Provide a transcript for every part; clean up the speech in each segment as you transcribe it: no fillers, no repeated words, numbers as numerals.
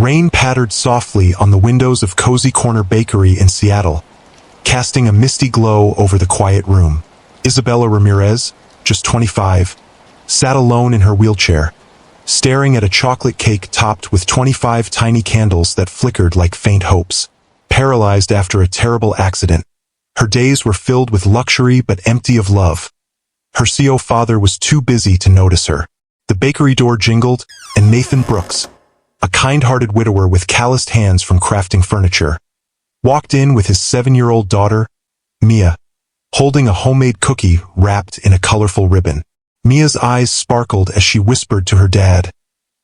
Rain pattered softly on the windows of Cozy Corner Bakery in Seattle, casting a misty glow over the quiet room. Isabella Ramirez, just 25, sat alone in her wheelchair, staring at a chocolate cake topped with 25 tiny candles that flickered like faint hopes. Paralyzed after a terrible accident, her days were filled with luxury but empty of love. Her CO father was too busy to notice her. The bakery door jingled, and Nathan Brooks, a kind-hearted widower with calloused hands from crafting furniture, walked in with his 7-year-old daughter, Mia, holding a homemade cookie wrapped in a colorful ribbon. Mia's eyes sparkled as she whispered to her dad,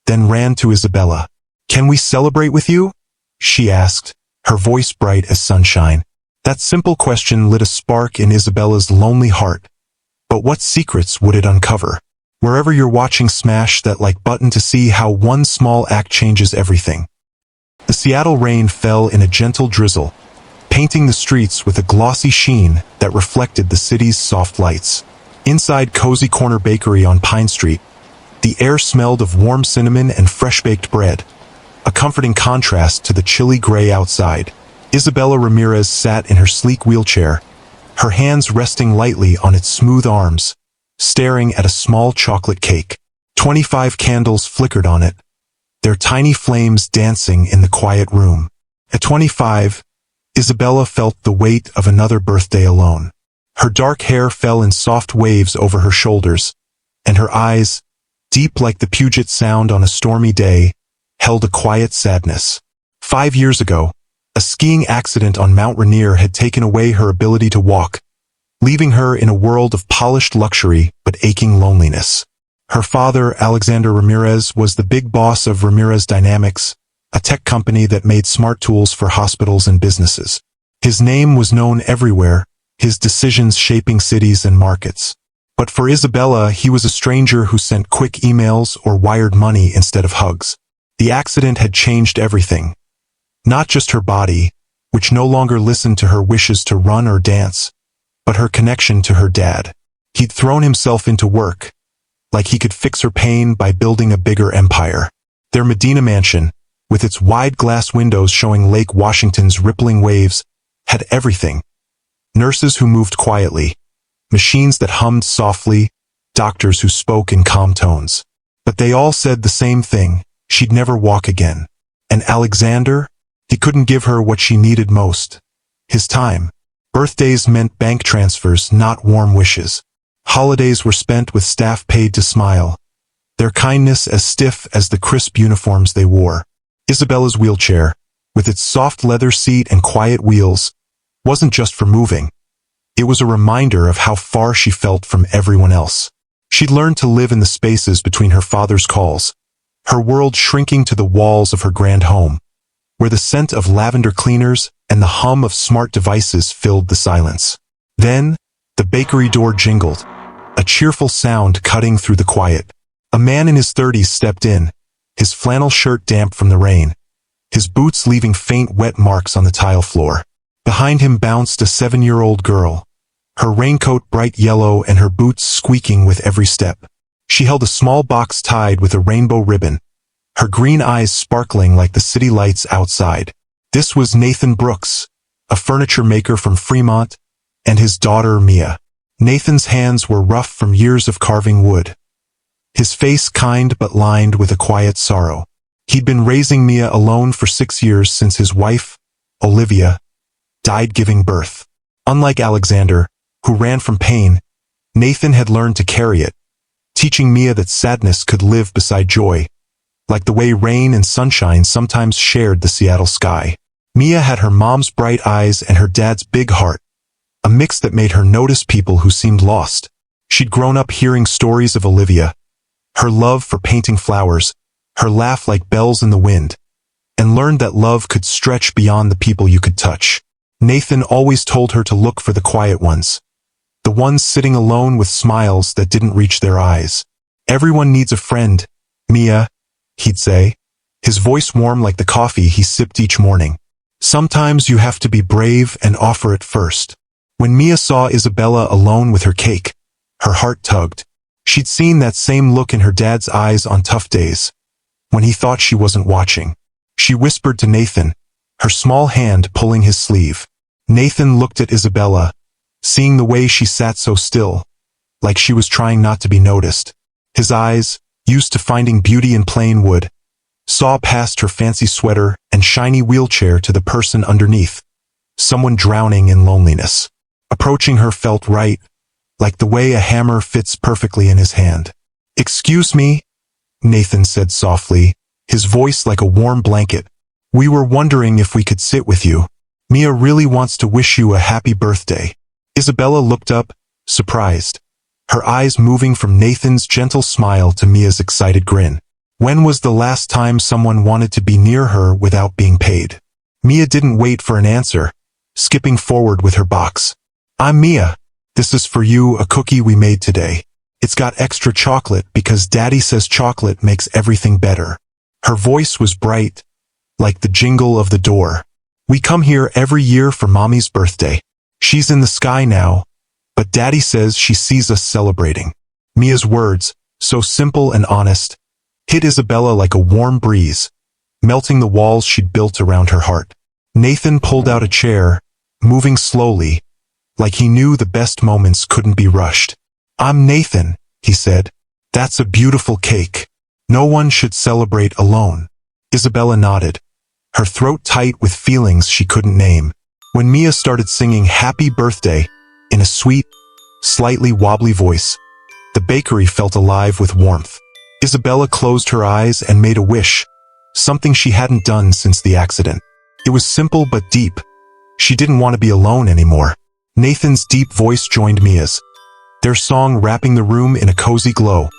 then ran to Isabella. "Can we celebrate with you?" she asked, her voice bright as sunshine. That simple question lit a spark in Isabella's lonely heart. But what secrets would it uncover? Wherever you're watching, smash that like button to see how one small act changes everything. The Seattle rain fell in a gentle drizzle, painting the streets with a glossy sheen that reflected the city's soft lights. Inside Cozy Corner Bakery on Pine Street, the air smelled of warm cinnamon and fresh-baked bread, a comforting contrast to the chilly gray outside. Isabella Ramirez sat in her sleek wheelchair, her hands resting lightly on its smooth arms, staring at a small chocolate cake. 25 candles flickered on it, their tiny flames dancing in the quiet room. At 25, Isabella felt the weight of another birthday alone. Her dark hair fell in soft waves over her shoulders, and her eyes, deep like the Puget Sound on a stormy day, held a quiet sadness. 5 years ago, a skiing accident on Mount Rainier had taken away her ability to walk, leaving her in a world of polished luxury but aching loneliness. Her father, Alexander Ramirez, was the big boss of Ramirez Dynamics, a tech company that made smart tools for hospitals and businesses. His name was known everywhere, his decisions shaping cities and markets. But for Isabella, he was a stranger who sent quick emails or wired money instead of hugs. The accident had changed everything. Not just her body, which no longer listened to her wishes to run or dance, but her connection to her dad. He'd thrown himself into work, like he could fix her pain by building a bigger empire. Their Medina mansion, with its wide glass windows showing Lake Washington's rippling waves, had everything. Nurses who moved quietly, machines that hummed softly, doctors who spoke in calm tones. But they all said the same thing: she'd never walk again. And Alexander? He couldn't give her what she needed most: his time. Birthdays meant bank transfers, not warm wishes. Holidays were spent with staff paid to smile, their kindness as stiff as the crisp uniforms they wore. Isabella's wheelchair, with its soft leather seat and quiet wheels, wasn't just for moving. It was a reminder of how far she felt from everyone else. She'd learned to live in the spaces between her father's calls, her world shrinking to the walls of her grand home, where the scent of lavender cleaners and the hum of smart devices filled the silence. Then, the bakery door jingled, a cheerful sound cutting through the quiet. A man in his 30s stepped in, his flannel shirt damp from the rain, his boots leaving faint wet marks on the tile floor. Behind him bounced a 7-year-old girl, her raincoat bright yellow and her boots squeaking with every step. She held a small box tied with a rainbow ribbon, her green eyes sparkling like the city lights outside. This was Nathan Brooks, a furniture maker from Fremont, and his daughter Mia. Nathan's hands were rough from years of carving wood, his face kind but lined with a quiet sorrow. He'd been raising Mia alone for 6 years since his wife, Olivia, died giving birth. Unlike Alexander, who ran from pain, Nathan had learned to carry it, teaching Mia that sadness could live beside joy, like the way rain and sunshine sometimes shared the Seattle sky. Mia had her mom's bright eyes and her dad's big heart, a mix that made her notice people who seemed lost. She'd grown up hearing stories of Olivia, her love for painting flowers, her laugh like bells in the wind, and learned that love could stretch beyond the people you could touch. Nathan always told her to look for the quiet ones, the ones sitting alone with smiles that didn't reach their eyes. "Everyone needs a friend, Mia," he'd say, his voice warm like the coffee he sipped each morning. "Sometimes you have to be brave and offer it first." When Mia saw Isabella alone with her cake, her heart tugged. She'd seen that same look in her dad's eyes on tough days, when he thought she wasn't watching. she whispered to Nathan, her small hand pulling his sleeve. Nathan looked at Isabella, seeing the way she sat so still, like she was trying not to be noticed. His eyes, used to finding beauty in plain wood, saw past her fancy sweater and shiny wheelchair to the person underneath, someone drowning in loneliness. Approaching her felt right, like the way a hammer fits perfectly in his hand. "Excuse me," Nathan said softly, his voice like a warm blanket. "We were wondering if we could sit with you. Mia really wants to wish you a happy birthday." Isabella looked up, surprised, her eyes moving from Nathan's gentle smile to Mia's excited grin. When was the last time someone wanted to be near her without being paid? Mia didn't wait for an answer, skipping forward with her box. "I'm Mia. This is for you, a cookie we made today. It's got extra chocolate because Daddy says chocolate makes everything better." Her voice was bright, like the jingle of the door. "We come here every year for Mommy's birthday. She's in the sky now, but Daddy says she sees us celebrating." Mia's words, so simple and honest, hit Isabella like a warm breeze, melting the walls she'd built around her heart. Nathan pulled out a chair, moving slowly, like he knew the best moments couldn't be rushed. "I'm Nathan," he said. "That's a beautiful cake. No one should celebrate alone." Isabella nodded, her throat tight with feelings she couldn't name. When Mia started singing Happy Birthday in a sweet, slightly wobbly voice, the bakery felt alive with warmth. Isabella closed her eyes and made a wish, something she hadn't done since the accident. It was simple but deep. She didn't want to be alone anymore. Nathan's deep voice joined Mia's, their song wrapping the room in a cozy glow,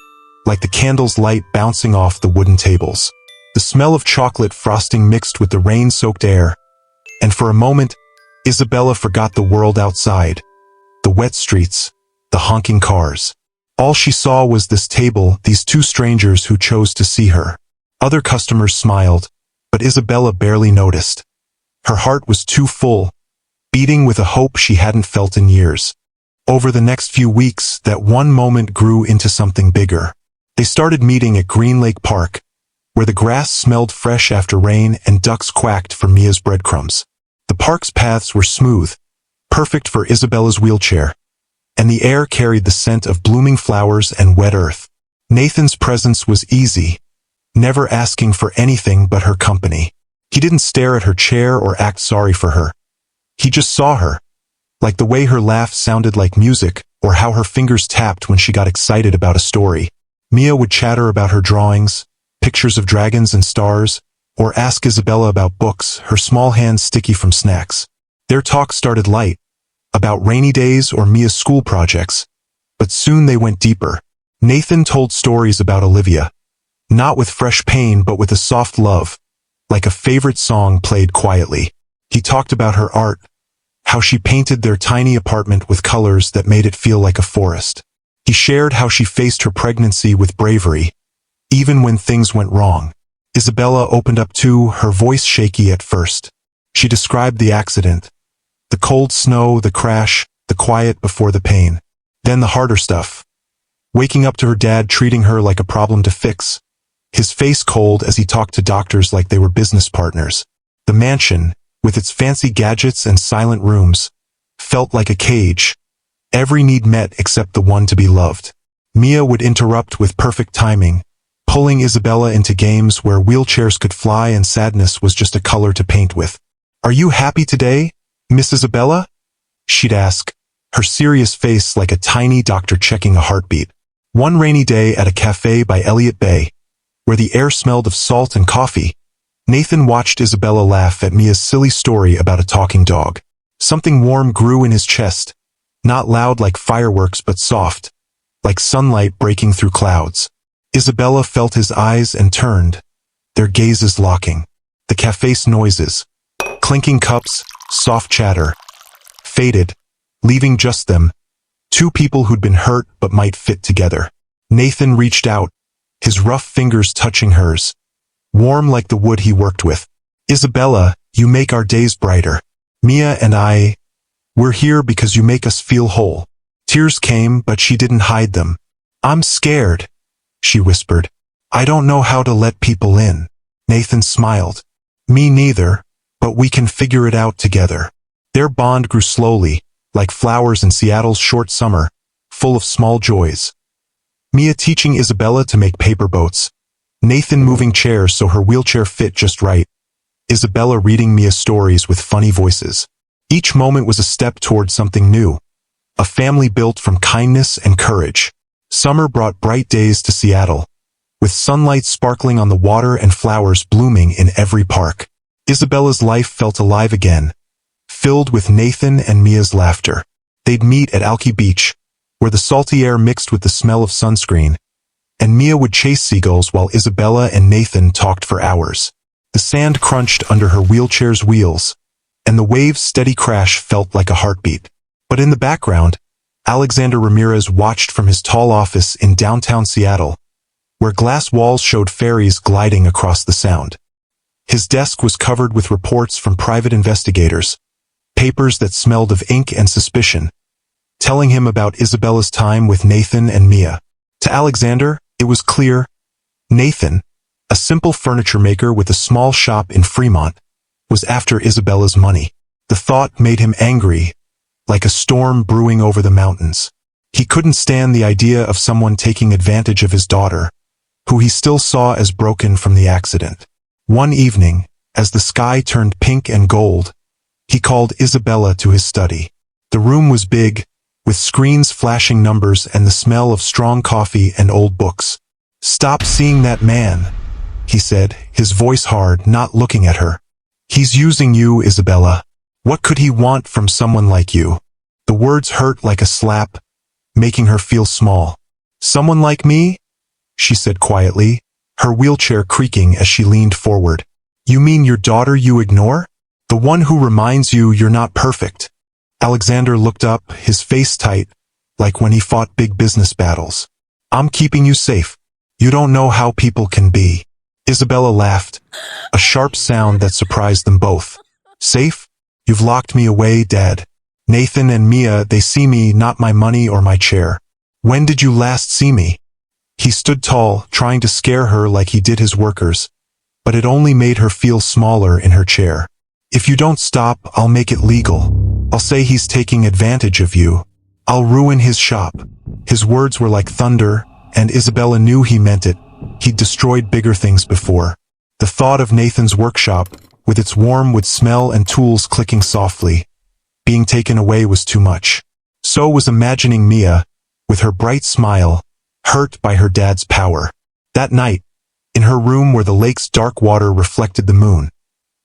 like the candle's light bouncing off the wooden tables. The smell of chocolate frosting mixed with the rain-soaked air, and for a moment, Isabella forgot the world outside, the wet streets, the honking cars. All she saw was this table, these two strangers who chose to see her. Other customers smiled, but Isabella barely noticed. Her heart was too full, beating with a hope she hadn't felt in years. Over the next few weeks, that one moment grew into something bigger. They started meeting at Green Lake Park, where the grass smelled fresh after rain and ducks quacked for Mia's breadcrumbs. The park's paths were smooth, perfect for Isabella's wheelchair, and the air carried the scent of blooming flowers and wet earth. Nathan's presence was easy, never asking for anything but her company. He didn't stare at her chair or act sorry for her. He just saw her, like the way her laugh sounded like music, or how her fingers tapped when she got excited about a story. Mia would chatter about her drawings, pictures of dragons and stars, or ask Isabella about books, her small hands sticky from snacks. Their talk started light, about rainy days or Mia's school projects, but soon they went deeper. Nathan told stories about Olivia, not with fresh pain but with a soft love, like a favorite song played quietly. He talked about her art, how she painted their tiny apartment with colors that made it feel like a forest. He shared how she faced her pregnancy with bravery, even when things went wrong. Isabella opened up too, her voice shaky at first. She described the accident, the cold snow, the crash, the quiet before the pain. Then the harder stuff. Waking up to her dad treating her like a problem to fix, his face cold as he talked to doctors like they were business partners. The mansion, with its fancy gadgets and silent rooms, felt like a cage. Every need met except the one to be loved. Mia would interrupt with perfect timing, pulling Isabella into games where wheelchairs could fly and sadness was just a color to paint with. "Are you happy today, Miss Isabella?" she'd ask, her serious face like a tiny doctor checking a heartbeat. One rainy day at a cafe by Elliott Bay, where the air smelled of salt and coffee, Nathan watched Isabella laugh at Mia's silly story about a talking dog. Something warm grew in his chest, not loud like fireworks but soft, like sunlight breaking through clouds. Isabella felt his eyes and turned, their gazes locking. The cafe's noises, clinking cups, soft chatter, faded, leaving just them, two people who'd been hurt but might fit together. Nathan reached out, his rough fingers touching hers, warm like the wood he worked with. "Isabella, you make our days brighter. Mia and we're here because you make us feel whole." Tears came, but she didn't hide them. "I'm scared," she whispered. "I don't know how to let people in." Nathan smiled. Me neither, but we can figure it out together. Their bond grew slowly, like flowers in Seattle's short summer, full of small joys. Mia teaching Isabella to make paper boats, Nathan moving chairs so her wheelchair fit just right, Isabella reading Mia stories with funny voices. Each moment was a step toward something new, a family built from kindness and courage. Summer brought bright days to Seattle, with sunlight sparkling on the water and flowers blooming in every park. Isabella's life felt alive again, filled with Nathan and Mia's laughter. They'd meet at Alki Beach, where the salty air mixed with the smell of sunscreen, and Mia would chase seagulls while Isabella and Nathan talked for hours. The sand crunched under her wheelchair's wheels, and the waves' steady crash felt like a heartbeat. But in the background, Alexander Ramirez watched from his tall office in downtown Seattle, where glass walls showed ferries gliding across the Sound. His desk was covered with reports from private investigators, papers that smelled of ink and suspicion, telling him about Isabella's time with Nathan and Mia. To Alexander, it was clear, Nathan, a simple furniture maker with a small shop in Fremont, was after Isabella's money. The thought made him angry, like a storm brewing over the mountains. He couldn't stand the idea of someone taking advantage of his daughter, who he still saw as broken from the accident. One evening, as the sky turned pink and gold, he called Isabella to his study. The room was big, with screens flashing numbers and the smell of strong coffee and old books. "Stop seeing that man," he said, his voice hard, not looking at her. "He's using you, Isabella. What could he want from someone like you?" The words hurt like a slap, making her feel small. "Someone like me?" she said quietly, her wheelchair creaking as she leaned forward. "You mean your daughter you ignore? The one who reminds you you're not perfect?" Alexander looked up, his face tight, like when he fought big business battles. "I'm keeping you safe. You don't know how people can be." Isabella laughed, a sharp sound that surprised them both. "Safe? You've locked me away, Dad. Nathan and Mia, they see me, not my money or my chair. When did you last see me?" He stood tall, trying to scare her like he did his workers, but it only made her feel smaller in her chair. "If you don't stop, I'll make it legal. I'll say he's taking advantage of you. I'll ruin his shop." His words were like thunder, and Isabella knew he meant it. He'd destroyed bigger things before. The thought of Nathan's workshop, with its warm wood smell and tools clicking softly, being taken away was too much. So was imagining Mia, with her bright smile, hurt by her dad's power. That night, in her room where the lake's dark water reflected the moon,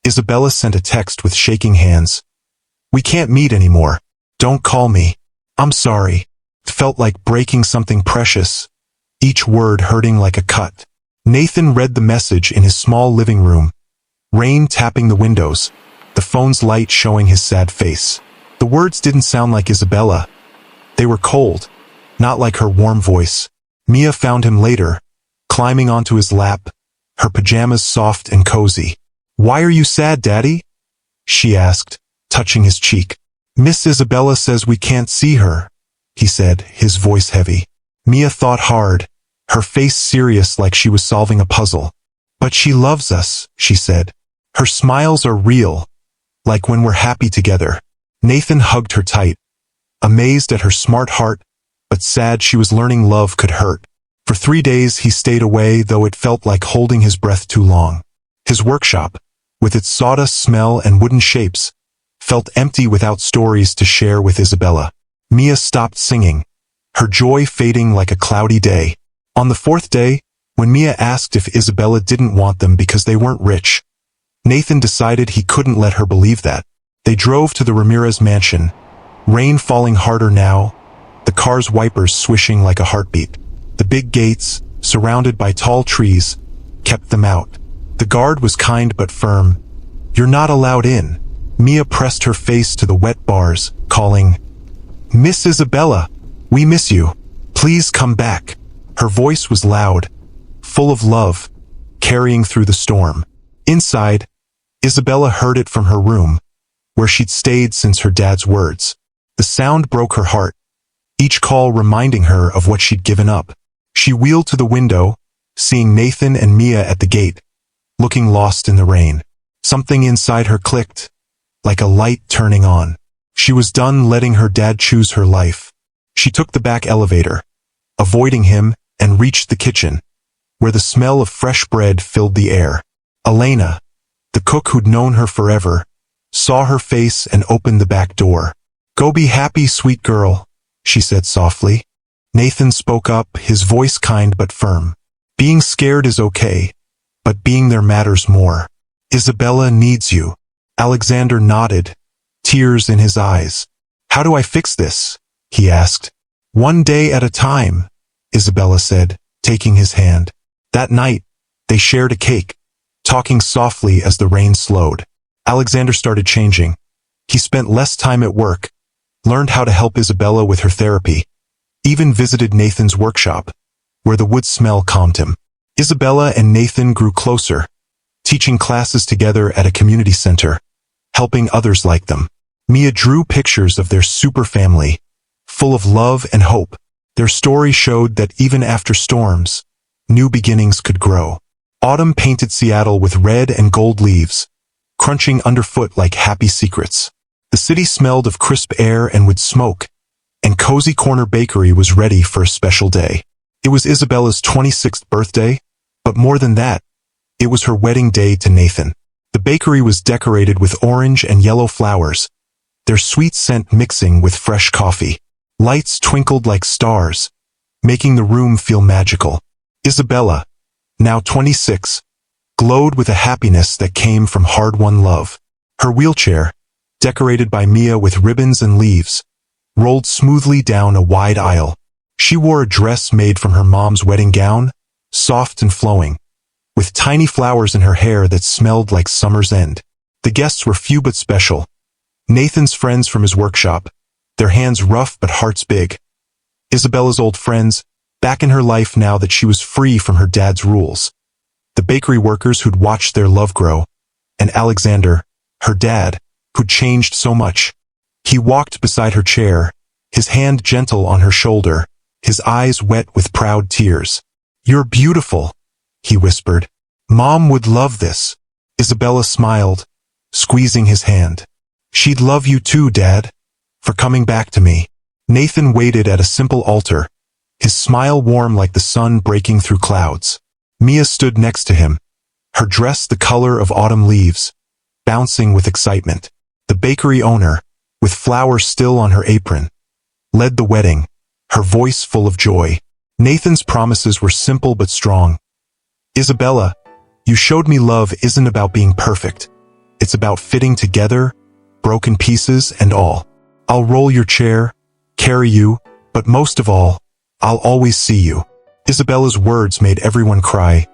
Isabella sent a text with shaking hands. "We can't meet anymore. Don't call me. I'm sorry." It felt like breaking something precious, each word hurting like a cut. Nathan read the message in his small living room, rain tapping the windows, the phone's light showing his sad face. The words didn't sound like Isabella. They were cold, not like her warm voice. Mia found him later, climbing onto his lap, her pajamas soft and cozy. "Why are you sad, Daddy?" she asked, touching his cheek. "Miss Isabella says we can't see her," he said, his voice heavy. Mia thought hard, her face serious like she was solving a puzzle. "But she loves us," she said. "Her smiles are real, like when we're happy together." Nathan hugged her tight, amazed at her smart heart, but sad she was learning love could hurt. For 3 days he stayed away, though it felt like holding his breath too long. His workshop, with its sawdust smell and wooden shapes, felt empty without stories to share with Isabella. Mia stopped singing, her joy fading like a cloudy day. On the 4th day, when Mia asked if Isabella didn't want them because they weren't rich, Nathan decided he couldn't let her believe that. They drove to the Ramirez mansion, rain falling harder now, the car's wipers swishing like a heartbeat. The big gates, surrounded by tall trees, kept them out. The guard was kind but firm. "You're not allowed in." Mia pressed her face to the wet bars, calling, "Miss Isabella, we miss you. Please come back." Her voice was loud, full of love, carrying through the storm. Inside, Isabella heard it from her room, where she'd stayed since her dad's words. The sound broke her heart, each call reminding her of what she'd given up. She wheeled to the window, seeing Nathan and Mia at the gate, looking lost in the rain. Something inside her clicked, like a light turning on. She was done letting her dad choose her life. She took the back elevator, avoiding him, and reached the kitchen, where the smell of fresh bread filled the air. Elena, the cook who'd known her forever, saw her face and opened the back door. "Go be happy, sweet girl," she said softly. Nathan spoke up, his voice kind but firm. "Being scared is okay, but being there matters more. Isabella needs you." Alexander nodded, tears in his eyes. "How do I fix this?" he asked. "One day at a time," Isabella said, taking his hand. That night, they shared a cake, talking softly as the rain slowed. Alexander started changing. He spent less time at work, learned how to help Isabella with her therapy, even visited Nathan's workshop, where the wood smell calmed him. Isabella and Nathan grew closer, teaching classes together at a community center, helping others like them. Mia drew pictures of their super family, full of love and hope. Their story showed that even after storms, new beginnings could grow. Autumn painted Seattle with red and gold leaves, crunching underfoot like happy secrets. The city smelled of crisp air and wood smoke, and Cozy Corner Bakery was ready for a special day. It was Isabella's 26th birthday, but more than that, it was her wedding day to Nathan. The bakery was decorated with orange and yellow flowers, their sweet scent mixing with fresh coffee. Lights twinkled like stars, making the room feel magical. Isabella, now 26, glowed with a happiness that came from hard-won love. Her wheelchair, decorated by Mia with ribbons and leaves, rolled smoothly down a wide aisle. She wore a dress made from her mom's wedding gown, soft and flowing, with tiny flowers in her hair that smelled like summer's end. The guests were few but special. Nathan's friends from his workshop, their hands rough but hearts big. Isabella's old friends, back in her life now that she was free from her dad's rules. The bakery workers who'd watched their love grow, and Alexander, her dad, who'd changed so much. He walked beside her chair, his hand gentle on her shoulder, his eyes wet with proud tears. "You're beautiful," he whispered. "Mom would love this." Isabella smiled, squeezing his hand. "She'd love you too, Dad, for coming back to me." Nathan waited at a simple altar, his smile warm like the sun breaking through clouds. Mia stood next to him, her dress the color of autumn leaves, bouncing with excitement. The bakery owner, with flowers still on her apron, led the wedding, her voice full of joy. Nathan's promises were simple but strong. "Isabella, you showed me love isn't about being perfect. It's about fitting together, broken pieces and all. I'll roll your chair, carry you, but most of all, I'll always see you." Isabella's words made everyone cry.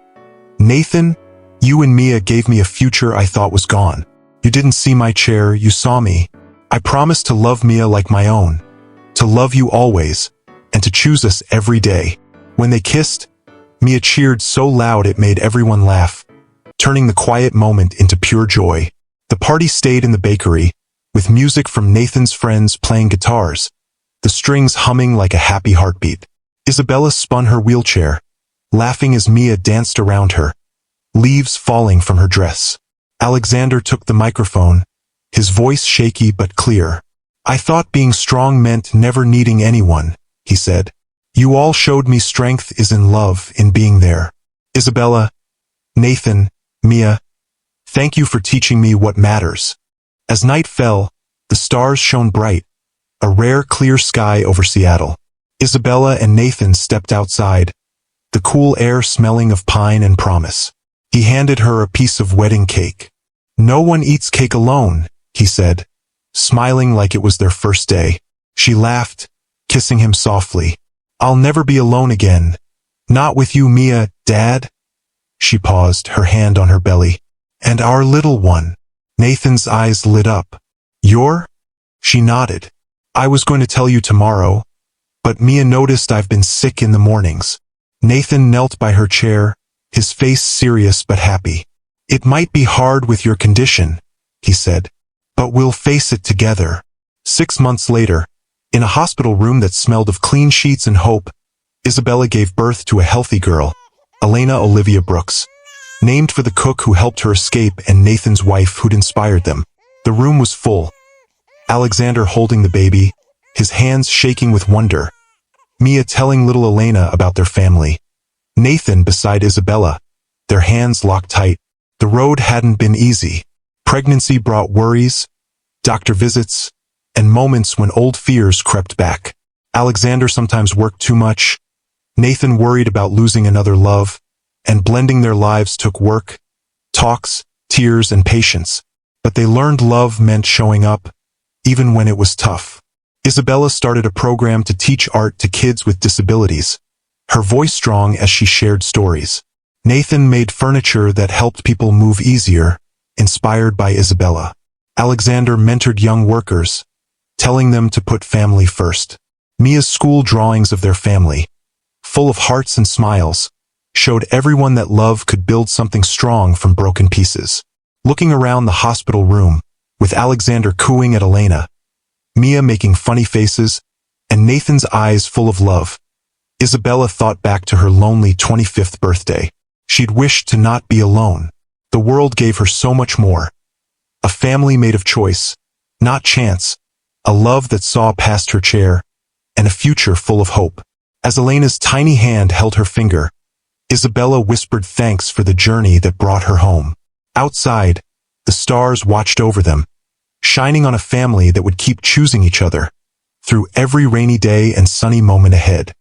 "Nathan, you and Mia gave me a future I thought was gone. You didn't see my chair, you saw me. I promised to love Mia like my own, to love you always, and to choose us every day." When they kissed, Mia cheered so loud it made everyone laugh, turning the quiet moment into pure joy. The party stayed in the bakery, with music from Nathan's friends playing guitars, the strings humming like a happy heartbeat. Isabella spun her wheelchair, laughing as Mia danced around her, leaves falling from her dress. Alexander took the microphone, his voice shaky but clear. "I thought being strong meant never needing anyone," he said. "You all showed me strength is in love, in being there. Isabella, Nathan, Mia, thank you for teaching me what matters." As night fell, the stars shone bright, a rare clear sky over Seattle. Isabella and Nathan stepped outside, the cool air smelling of pine and promise. He handed her a piece of wedding cake. "No one eats cake alone," he said, smiling like it was their first day. She laughed, kissing him softly. "I'll never be alone again. Not with you, Mia, Dad." She paused, her hand on her belly. "And our little one." Nathan's eyes lit up. "You're?" She nodded. "I was going to tell you tomorrow, but Mia noticed I've been sick in the mornings." Nathan knelt by her chair, his face serious but happy. "It might be hard with your condition," he said, "but we'll face it together." 6 months later, in a hospital room that smelled of clean sheets and hope, Isabella gave birth to a healthy girl, Elena Olivia Brooks. named for the cook who helped her escape and Nathan's wife who'd inspired them. The room was full. Alexander holding the baby, his hands shaking with wonder. Mia telling little Elena about their family. Nathan beside Isabella, their hands locked tight. The road hadn't been easy. Pregnancy brought worries, doctor visits, and moments when old fears crept back. Alexander sometimes worked too much. Nathan worried about losing another love, and blending their lives took work, talks, tears, and patience. But they learned love meant showing up, even when it was tough. Isabella started a program to teach art to kids with disabilities, her voice strong as she shared stories. Nathan made furniture that helped people move easier, inspired by Isabella. Alexander mentored young workers, telling them to put family first. Mia's school drawings of their family, full of hearts and smiles, showed everyone that love could build something strong from broken pieces. Looking around the hospital room, with Alexander cooing at Elena, Mia making funny faces, and Nathan's eyes full of love, Isabella thought back to her lonely 25th birthday. She'd wished to not be alone. The world gave her so much more. A family made of choice, not chance, a love that saw past her chair, and a future full of hope. As Elena's tiny hand held her finger, Isabella whispered thanks for the journey that brought her home. Outside, the stars watched over them, shining on a family that would keep choosing each other through every rainy day and sunny moment ahead.